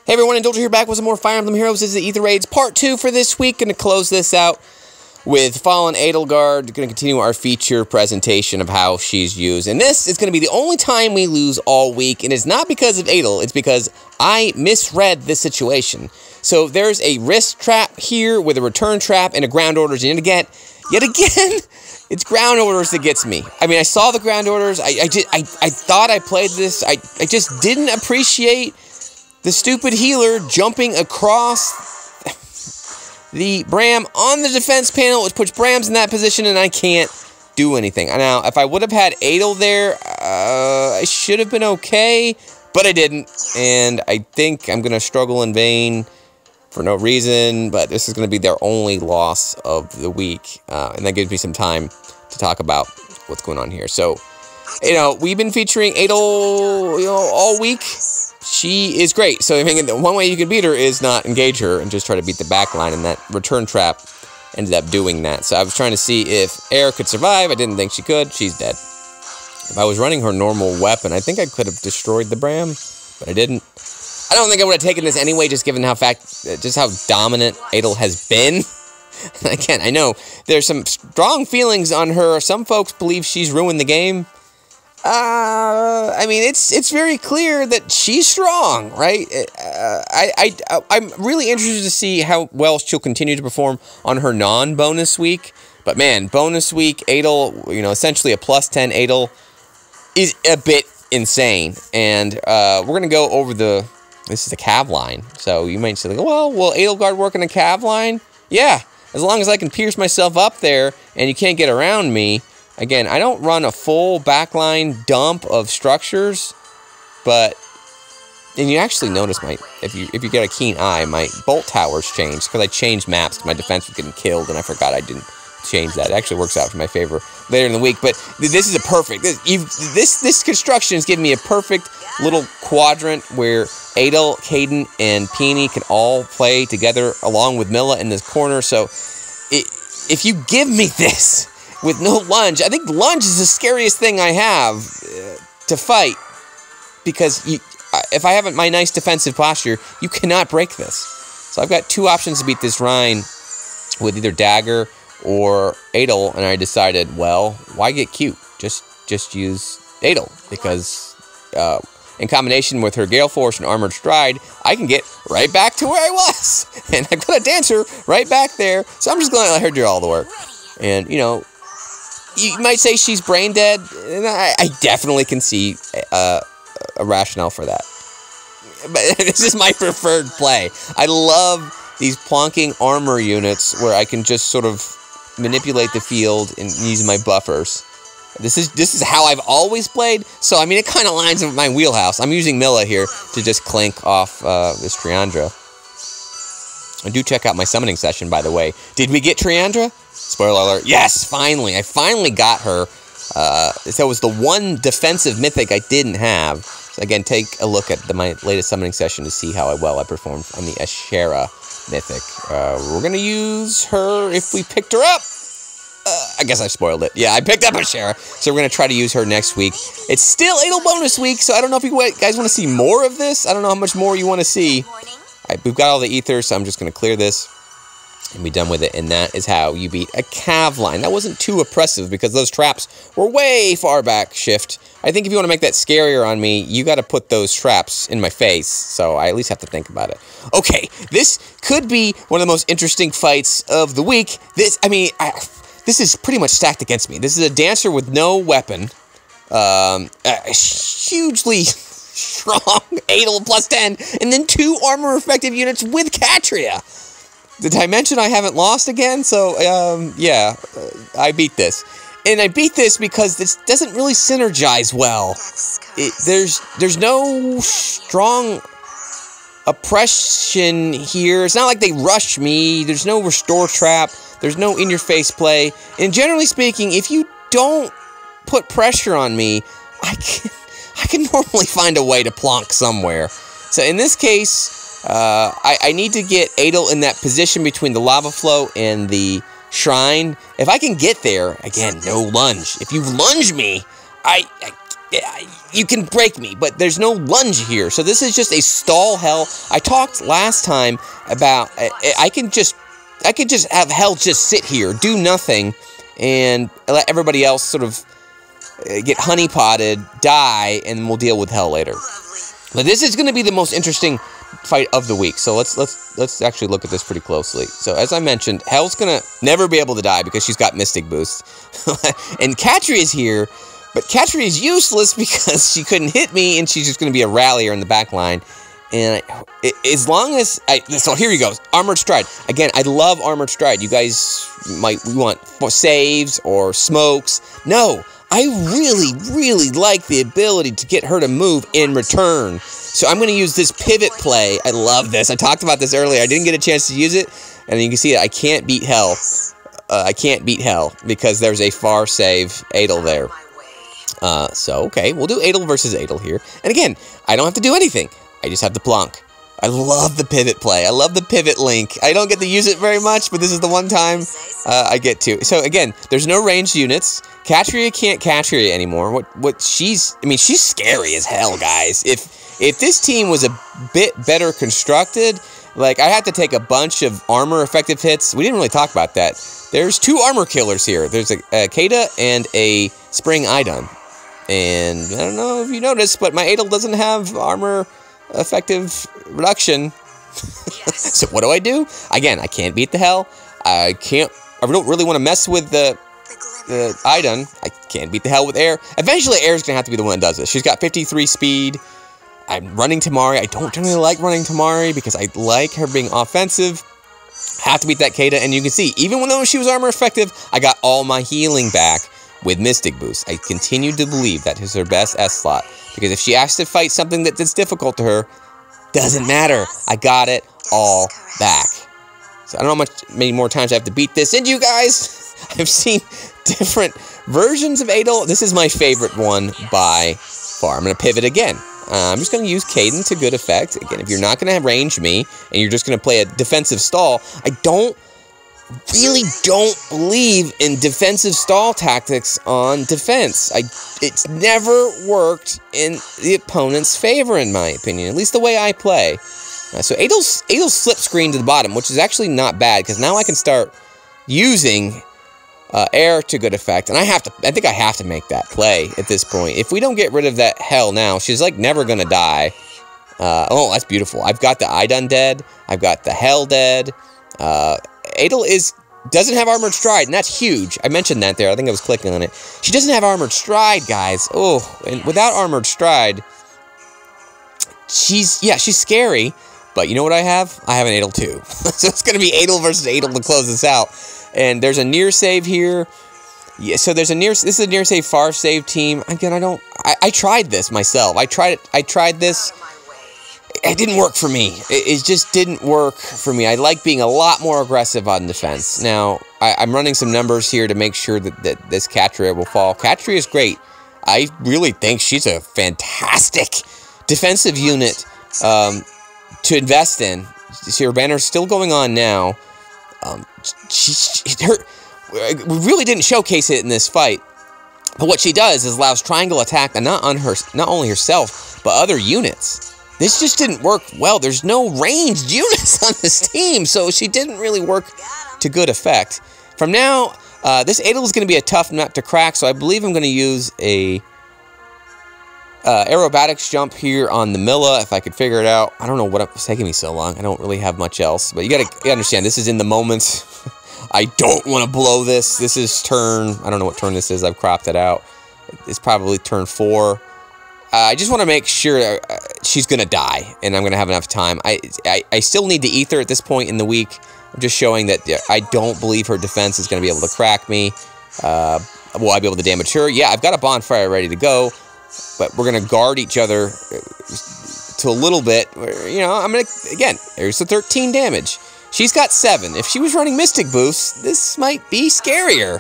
Hey everyone, Indulger here back with some more Fire Emblem Heroes. This is the Aether Raids Part 2 for this week. Going to close this out with Fallen Edelgard. Going to continue our feature presentation of how she's used. And this is going to be the only time we lose all week. And it's not because of Edel, it's because I misread this situation. So there's a wrist trap here with a return trap and a ground orders. And yet again, it's ground orders that gets me. I mean, I saw the ground orders. I thought I played this. I just didn't appreciate the stupid healer jumping across the Bram on the defense panel, which puts Brams in that position, and I can't do anything. Now, if I would have had Edel there, I should have been okay, but I didn't, and I think I'm going to struggle in vain for no reason, but this is going to be their only loss of the week, and that gives me some time to talk about what's going on here. So, we've been featuring Edel, all week. She is great. So I mean, the one way you can beat her is not engage her and just try to beat the back line, and that return trap ended up doing that. So I was trying to see if Air could survive. I didn't think she could. She's dead. If I was running her normal weapon, I think I could have destroyed the Bram, but I didn't. I don't think I would have taken this anyway, just given how dominant Edel has been. Again, I know there's some strong feelings on her. Some folks believe she's ruined the game. I mean, it's very clear that she's strong, right? I'm really interested to see how well she'll continue to perform on her non-bonus week. But man, bonus week, Edel, essentially a +10 Edel is a bit insane. And we're gonna go over this is a cav line. So you might say, like, well, will Edelgard work in a cav line? Yeah, as long as I can pierce myself up there and you can't get around me. Again, I don't run a full backline dump of structures, and you actually notice if you get a keen eye, my bolt towers changed because I changed maps because my defense was getting killed, and I forgot I didn't change that. It actually works out for my favor later in the week, but this is a perfect. This construction is giving me a perfect little quadrant where Edel, Caden, and Peony can all play together along with Milla in this corner. So, if you give me this with no lunge, I think lunge is the scariest thing I have to fight, because if I haven't my nice defensive posture, you cannot break this. So I've got two options to beat this Rhine with either Dagger or Edel, and I decided, well, why get cute? Just use Edel, because in combination with her Gale Force and Armored Stride, I can get right back to where I was, and I've got a Dancer right back there, so I'm just going to let her do all the work. And, you might say she's brain dead, and I definitely can see a rationale for that. But this is my preferred play. I love these plonking armor units where I can just sort of manipulate the field and use my buffers. This is how I've always played, so I mean it kind of lines up with my wheelhouse. I'm using Milla here to just clink off this Triandra. And do check out my summoning session, by the way. Did we get Triandra? Spoiler alert, yes, finally. I finally got her. So it was the one defensive mythic I didn't have. So again, take a look at my latest summoning session to see how well I performed on the Ashera mythic. We're going to use her if we picked her up. I guess I spoiled it. Yeah, I picked up Ashera, so we're going to try to use her next week. It's still Edel bonus week, so I don't know if you guys want to see more of this. I don't know how much more you want to see. We've got all the ether, so I'm just going to clear this and be done with it, and that is how you beat a cav line. That wasn't too oppressive because those traps were way far back shift. I think if you want to make that scarier on me, you got to put those traps in my face, so I at least have to think about it. Okay, this could be one of the most interesting fights of the week. This is pretty much stacked against me. This is a Dancer with no weapon, hugely strong Edel +10, and then 2 armor effective units with Catria. The dimension I haven't lost again, so yeah, I beat this. And I beat this because this doesn't really synergize well. There's no strong oppression here. It's not like they rush me. There's no restore trap. There's no in-your-face play. And generally speaking, if you don't put pressure on me, I can normally find a way to plonk somewhere. So in this case, I need to get Edel in that position between the lava flow and the shrine. If I can get there, again, no lunge. If you lunge me, you can break me, but there's no lunge here. So this is just a stall hell. I talked last time about I can just have hell just sit here, do nothing, and let everybody else sort of get honeypotted, die, and we'll deal with hell later. But this is going to be the most interesting fight of the week. So let's actually look at this pretty closely. So as I mentioned, Hell's gonna never be able to die because she's got Mystic Boost, and Katri is here, but Katri is useless because she couldn't hit me, and she's just gonna be a rallier in the back line. And as long as so here he goes, Armored Stride again. I love Armored Stride. You guys we want saves or smokes. No, I really like the ability to get her to move in return. So I'm going to use this pivot play. I love this. I talked about this earlier. I didn't get a chance to use it. And you can see that I can't beat Hell. I can't beat Hell because there's a far save Edel there. So, okay, we'll do Edel versus Edel here. And again, I don't have to do anything. I just have the Plonk. I love the pivot play. I love the pivot link. I don't get to use it very much, but this is the one time I get to. So again, there's no ranged units. Katria can't Katria anymore. She's scary as hell, guys. If this team was a bit better constructed, like I have to take a bunch of armor effective hits. We didn't really talk about that. There's 2 armor killers here. There's a Kata and a Spring Idun. And I don't know if you noticed, but my Edel doesn't have armor effective reduction. So what do? Again, I can't beat the Hell. I don't really want to mess with the Idun. I can't beat the Hell with Air. Eventually, Air's gonna have to be the one that does this. She's got 53 speed. I'm running Tamari. I don't generally like running Tamari because I like her being offensive. Have to beat that Kata, and you can see, even though she was armor effective, I got all my healing back with Mystic Boost. I continue to believe that is her best S slot, because if she has to fight something that's difficult to her, doesn't matter. I got it all back. So I don't know many more times I have to beat this. And you guys, I've seen different versions of Edel. This is my favorite one by far. I'm going to pivot again. I'm just going to use Caden to good effect. Again, if you're not going to range me, and you're just going to play a defensive stall, I really don't believe in defensive stall tactics on defense. It's never worked in the opponent's favor, in my opinion. At least the way I play. So Edel's slip screen to the bottom, which is actually not bad, because now I can start using Air to good effect, and I think I have to make that play at this point. If we don't get rid of that Hell now, she's like never gonna die. Oh, that's beautiful. I've got the Idun dead. I've got the Hell dead. Edel doesn't have Armored Stride, and that's huge. I mentioned that there. I think I was clicking on it. She doesn't have Armored Stride, guys. Oh, and without Armored Stride, she's scary. But you know what I have? I have an Edel too. So it's gonna be Edel versus Edel to close this out. And there's a near save here. Yeah, so this is a near save, far save team. Again, I tried this myself. I tried this. It didn't work for me. It just didn't work for me. I like being a lot more aggressive on defense. Now, I'm running some numbers here to make sure that this Katria will fall. Katria is great. I really think she's a fantastic defensive unit to invest in. See, her banner's still going on now. We really didn't showcase it in this fight, but what she does is allows triangle attack, and not only herself, but other units. This just didn't work well. There's no ranged units on this team, so she didn't really work to good effect. From now, this Edel is going to be a tough nut to crack, so I believe I'm going to use a aerobatics jump here on the Milla, if I could figure it out. I don't know what's taking me so long. I don't really have much else, but you gotta understand, this is in the moment. I don't want to blow this. This is turn, I don't know what turn this is. I've cropped it out. It's probably turn 4. I just want to make sure she's going to die, and I'm going to have enough time. I still need the Aether at this point in the week. I'm just showing that I don't believe her defense is going to be able to crack me. Will I be able to damage her? Yeah, I've got a bonfire ready to go, but we're going to guard each other to a little bit. You know, I'm going to, again, there's the 13 damage. She's got 7. If she was running Mystic Boost, this might be scarier.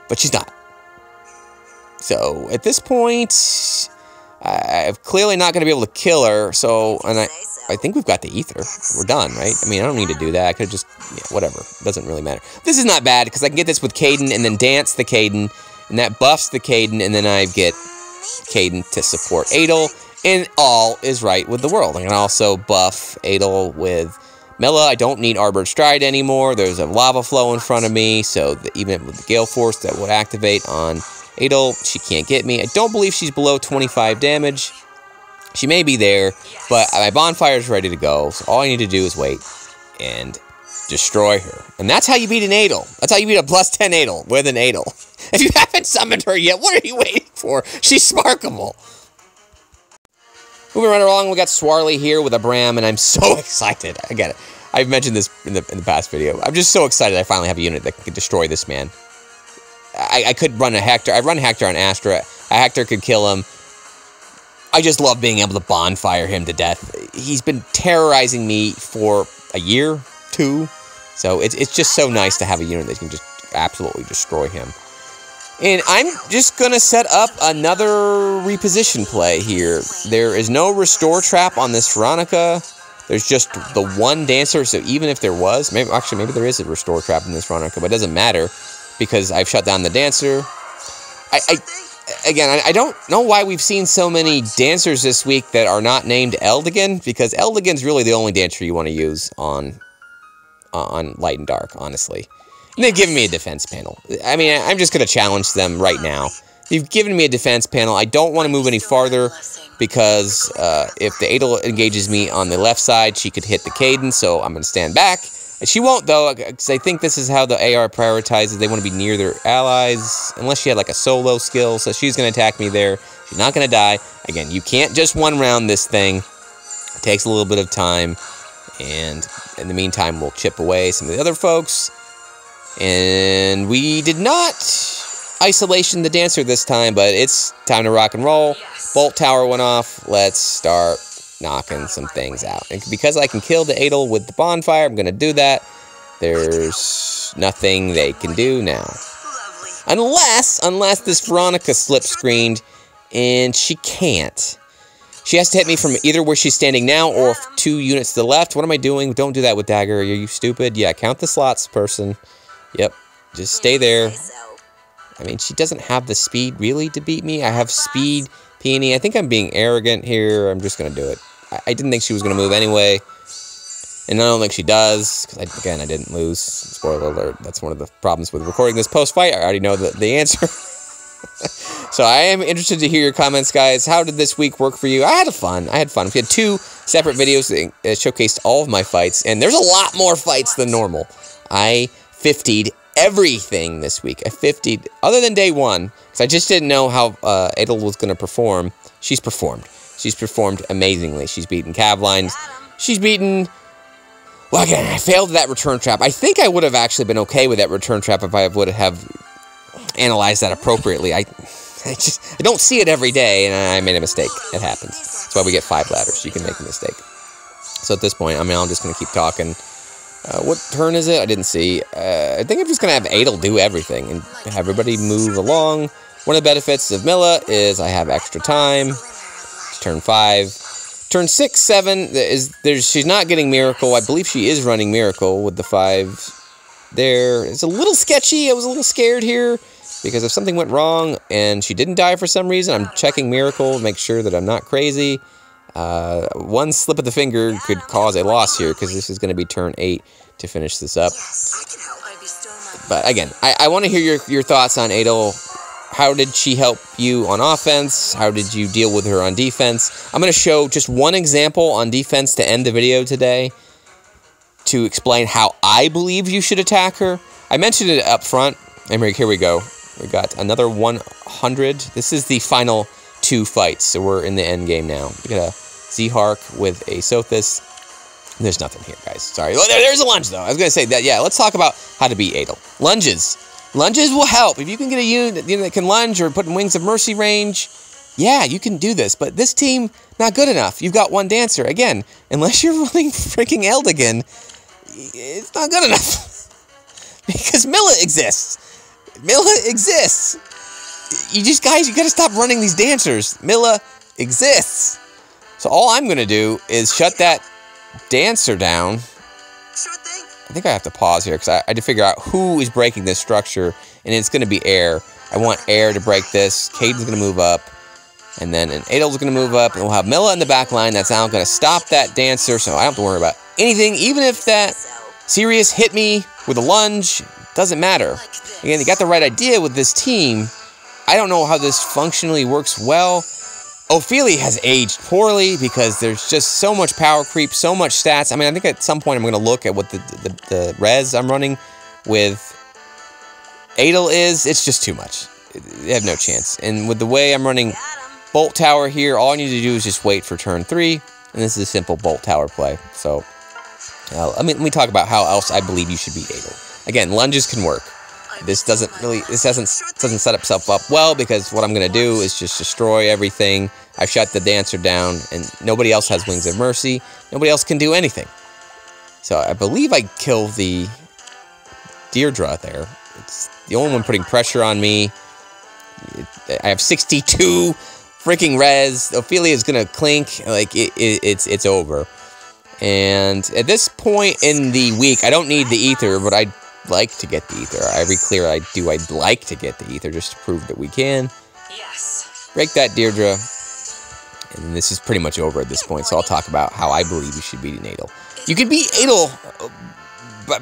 But she's not. So, at this point, I'm clearly not going to be able to kill her, so, and I think we've got the Aether. We're done, right? I mean, I don't need to do that. I could just, yeah, whatever. It doesn't really matter. This is not bad, because I can get this with Caden, and then dance the Caden, and that buffs the Caden, and then I get Caden to support Edel, and all is right with the world. I can also buff Edel with Milla. I don't need Armored Stride anymore. There's a lava flow in front of me, so that even with the Gale Force that would activate on Edel, she can't get me. I don't believe she's below 25 damage. She may be there, but my bonfire is ready to go, so all I need to do is wait and destroy her. And that's how you beat an Edel. That's how you beat a plus 10 Edel with an Edel. If you haven't summoned her yet, what are you waiting for? She's sparkable. Moving right along, we got Swarly here with a Bram, and I'm so excited. I get it. I've mentioned this in the past video. I'm just so excited I finally have a unit that can destroy this man. I could run a Hector. I run Hector on Astra. A Hector could kill him. I just love being able to bonfire him to death. He's been terrorizing me for a year, 2. So it's just so nice to have a unit that can just absolutely destroy him. And I'm just going to set up another reposition play here. There is no restore trap on this Veronica. There's just the one dancer, so even if there was, maybe there is a restore trap in this Veronica, but it doesn't matter because I've shut down the dancer. Again, I don't know why we've seen so many dancers this week that are not named Eldigan, because Eldigan's really the only dancer you want to use on Light and Dark, honestly. And they've given me a defense panel. I mean, I'm just going to challenge them right now. They've given me a defense panel. I don't want to move any farther because if the Edel engages me on the left side, she could hit the Caden, so I'm going to stand back. She won't, though, because I think this is how the AR prioritizes. They want to be near their allies, unless she had, like, a solo skill, so she's going to attack me there. She's not going to die. Again, you can't just one-round this thing. It takes a little bit of time, and in the meantime, we'll chip away some of the other folks. And we did not isolation the dancer this time, but it's time to rock and roll. Bolt tower went off. Let's start knocking some things out. And because I can kill the Edel with the bonfire, I'm going to do that. There's nothing they can do now. Unless this Veronica slip screened, and she can't. She has to hit me from either where she's standing now or 2 units to the left. What am I doing? Don't do that with Dagger. Are you stupid? Yeah, count the slots, person. Yep, just stay there. I mean, she doesn't have the speed, really, to beat me. I have speed, Peony. I think I'm being arrogant here. I'm just going to do it. I didn't think she was going to move anyway. And I don't think she does, because, again, I didn't lose. Spoiler alert, that's one of the problems with recording this post-fight. I already know the answer. So I am interested to hear your comments, guys. How did this week work for you? I had fun. We had 2 separate videos that showcased all of my fights, and there's a lot more fights than normal. I 50'd everything this week. I 50'd, other than day 1, because I just didn't know how Edel was going to perform. She's performed. She's performed amazingly. She's beaten Cavlines. She's beaten... Well, again, I failed that return trap. I think I would have actually been okay with that return trap if I would have analyzed that appropriately. I don't see it every day, and I made a mistake. It happens. That's why we get 5 ladders. You can make a mistake. So at this point, I mean, I'm just going to keep talking. What turn is it? I didn't see. I think I'm just going to have Edel do everything and have everybody move along. One of the benefits of Milla is I have extra time. It's turn 5. Turn 6, 7, she's not getting Miracle. I believe she is running Miracle with the 5 there. It's a little sketchy. I was a little scared here because if something went wrong and she didn't die for some reason, I'm checking Miracle, make sure that I'm not crazy. One slip of the finger could cause a loss here because this is going to be turn 8 to finish this up. But again, I want to hear your thoughts on Edel. How did she help you on offense? How did you deal with her on defense? I'm going to show just one example on defense to end the video today to explain how I believe you should attack her. I mentioned it up front. And here we go. We got another 100. This is the final 2 fights, so we're in the end game now. We got a Z-Hark with a Sothis. There's nothing here, guys. Sorry. Oh, there's a lunge, though. I was going to say that. Yeah, let's talk about how to beat Edel. Lunges. Lunges will help. If you can get a unit that can lunge or put in Wings of Mercy range, yeah, you can do this. But this team, not good enough. You've got 1 dancer. Again, unless you're running freaking Eldigan, it's not good enough. Because Milla exists. Milla exists. Guys, you gotta stop running these dancers. Milla exists. So all I'm gonna do is shut that dancer down. Sure thing. I think I have to pause here because I had to figure out who is breaking this structure, and it's going to be air. I want air to break this. Caden's going to move up. And then an Edel's going to move up. And we'll have Milla in the back line. That's now going to stop that Dancer. So I don't have to worry about anything. Even if that Sirius hit me with a lunge, doesn't matter. Again, you got the right idea with this team. I don't know how this functionally works well. Ophelia has aged poorly because there's just so much power creep, so much stats. I mean, I think at some point I'm going to look at what the res I'm running with Edel is. It's just too much. They have no chance. And with the way I'm running Bolt Tower here, all I need to do is just wait for turn 3. And this is a simple Bolt Tower play. So, let me talk about how else I believe you should beat Edel. Again, lunges can work. This doesn't set itself up well because what I'm going to do is just destroy everything. I shut the Dancer down, and nobody else has Wings of Mercy. Nobody else can do anything. So I believe I kill the Deirdre there. It's the only one putting pressure on me. I have 62 freaking res. Ophelia is going to clink. Like, it's over. And at this point in the week, I don't need the Aether, but I'd like to get the Aether. Every clear I do, I'd like to get the Aether just to prove that we can. Yes. Break that Deirdre. And this is pretty much over at this point, so I'll talk about how I believe you should beat an Edel. You can beat Edel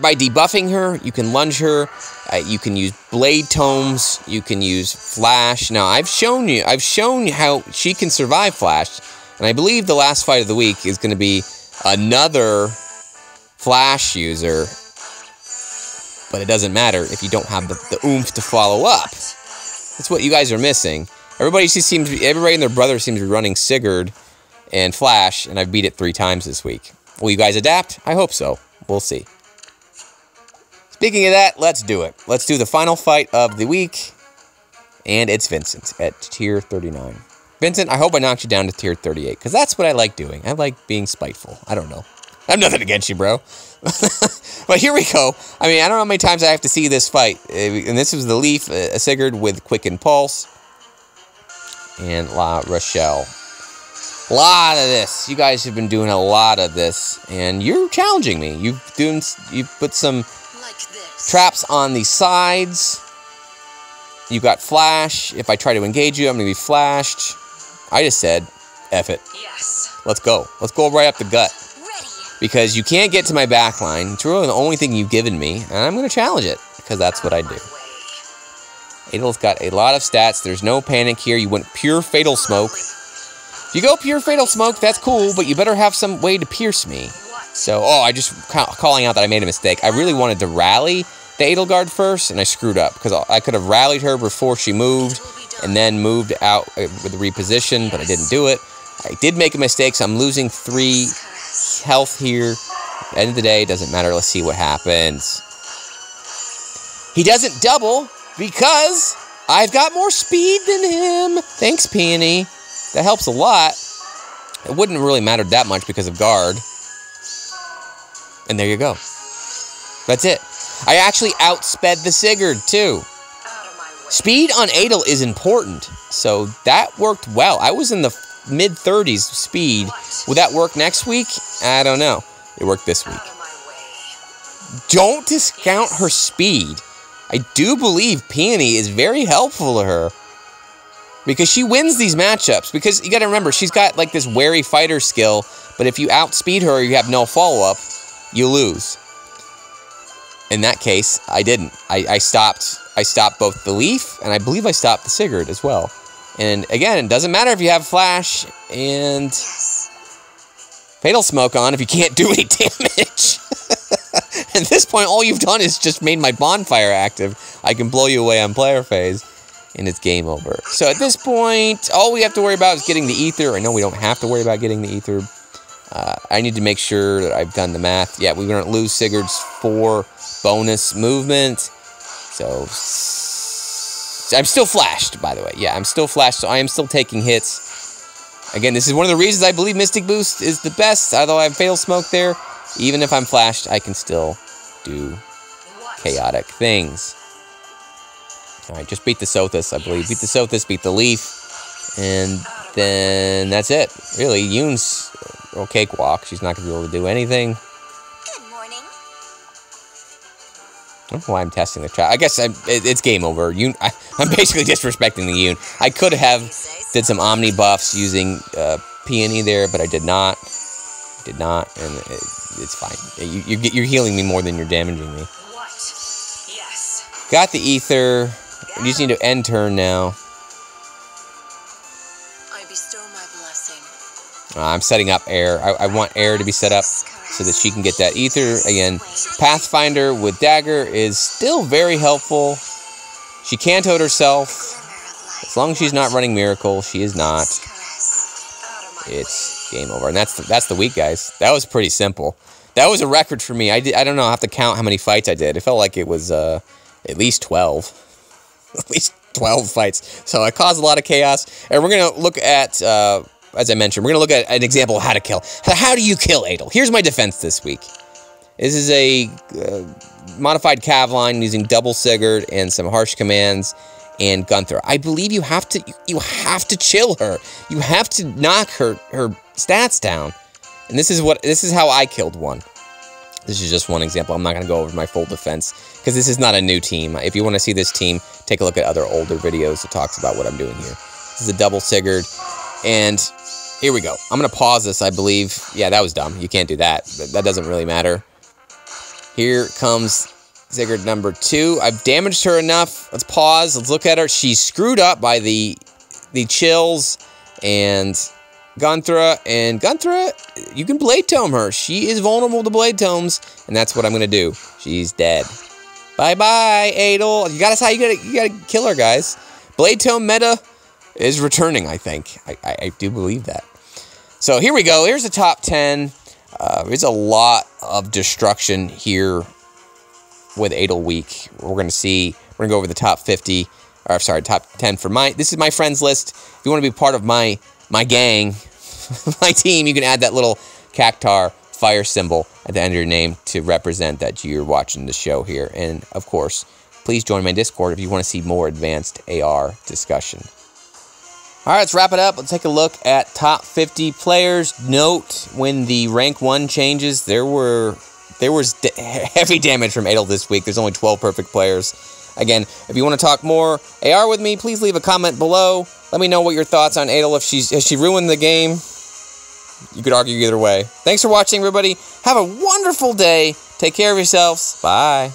by debuffing her. You can lunge her. You can use Blade Tomes. You can use Flash. Now, I've shown you how she can survive Flash. And I believe the last fight of the week is going to be another Flash user. But it doesn't matter if you don't have the oomph to follow up. That's what you guys are missing. Everybody and their brother seems to be running Sigurd and Flash, and I've beat it 3 times this week. Will you guys adapt? I hope so. We'll see. Speaking of that, let's do it. Let's do the final fight of the week, and it's Vincent at tier 39. Vincent, I hope I knocked you down to tier 38, because that's what I like doing. I like being spiteful. I don't know. I have nothing against you, bro. But here we go. I mean, I don't know how many times I have to see this fight. And this was the Leaf, a Sigurd with Quicken Pulse. And L'arachel. A lot of this. You guys have been doing a lot of this. And you're challenging me. You've put some traps on the sides. You got Flash. If I try to engage you, I'm going to be flashed. I just said, F it. Yes. Let's go. Let's go right up the gut. Because you can't get to my back line. It's really the only thing you've given me. And I'm going to challenge it. Because that's what I do. Edel's got a lot of stats. There's no panic here. You went pure Fatal Smoke. If you go pure Fatal Smoke, that's cool. But you better have some way to pierce me. So, I just calling out that I made a mistake. I really wanted to rally the Edelgard first. And I screwed up. Because I could have rallied her before she moved. And then moved out with the reposition. But I didn't do it. I did make a mistake. So I'm losing 3 health here. At the end of the day, it doesn't matter. Let's see what happens. He doesn't double because I've got more speed than him. Thanks, Peony. That helps a lot. It wouldn't really matter that much because of guard. And there you go. That's it. I actually outsped the Sigurd, too. Speed on Edel is important. So that worked well. I was in the mid-30s speed. Will that work next week? I don't know. It worked this week. Don't discount her speed. I do believe Peony is very helpful to her. Because she wins these matchups. Because you gotta remember, she's got like this wary fighter skill. But if you outspeed her or you have no follow-up, you lose. In that case, I didn't. I stopped both the Leaf, and I believe I stopped the Sigurd as well. And again, it doesn't matter if you have Flash and Fatal Smoke on if you can't do any damage. At this point, all you've done is just made my bonfire active. I can blow you away on player phase, and it's game over. So at this point, all we have to worry about is getting the Aether. I know we don't have to worry about getting the Aether. I need to make sure that I've done the math. Yeah, we're going to lose Sigurd's 4 bonus movement. So I'm still flashed, by the way. Yeah, I'm still flashed, so I am still taking hits. Again, this is one of the reasons I believe Mystic Boost is the best. Although I have Fatal Smoke there, even if I'm flashed, I can still do chaotic things. Alright, just beat the Sothis, I believe. Beat the Sothis, beat the Leaf. And then that's it. Really, Yoon's a cakewalk. She's not going to be able to do anything. Good morning. I don't know why I'm testing the chat. I guess it's game over. I'm basically disrespecting the Yun. I could have did some Omni buffs using Peony there, but I did not. And it's fine. You're healing me more than you're damaging me. What? Yes. Got the Aether. You just need to end turn now. I bestow my blessing. I'm setting up Air. I want Air to be set up so that she can get that Aether. Again, Pathfinder with Dagger is still very helpful. She cantoed herself. As long as she's not running Miracle, she is not. It's game over. And that's the week, guys. That was pretty simple. That was a record for me. I don't know. I have to count how many fights I did. It felt like it was at least 12. At least 12 fights. So I caused a lot of chaos. And we're going to look at, as I mentioned, we're going to look at an example of how to kill. How do you kill Edel? Here's my defense this week. This is a modified cav line using double Sigurd and some harsh commands and Gunther. I believe you have to chill her. You have to knock her stats down. And this is how I killed one. This is just one example. I'm not going to go over my full defense because this is not a new team. If you want to see this team, take a look at other older videos that talks about what I'm doing here. This is a double Sigurd. And here we go. I'm going to pause this, I believe. Yeah, that was dumb. You can't do that. That doesn't really matter. Here comes Sigurd number 2. I've damaged her enough. Let's pause. Let's look at her. She's screwed up by the chills and Gunthra. And Gunthra, you can Blade Tome her. She is vulnerable to Blade Tomes, and that's what I'm going to do. She's dead. Bye-bye, Edel. That's how you gotta kill her, guys. Blade Tome meta is returning, I think. I do believe that. So here we go. Here's the top 10. There's a lot of destruction here with Edel week. We're going to go over the top 50, or sorry, top 10 for this is my friends list. If you want to be part of my gang, my team, you can add that little cactar fire symbol at the end of your name to represent that you're watching the show here. And of course, please join my Discord if you want to see more advanced AR discussion. All right, let's wrap it up. Let's take a look at top 50 players. Note when the rank 1 changes, there was heavy damage from Edel this week. There's only 12 perfect players. Again, if you want to talk more AR with me, please leave a comment below. Let me know what your thoughts on Edel. Has she ruined the game? You could argue either way. Thanks for watching, everybody. Have a wonderful day. Take care of yourselves. Bye.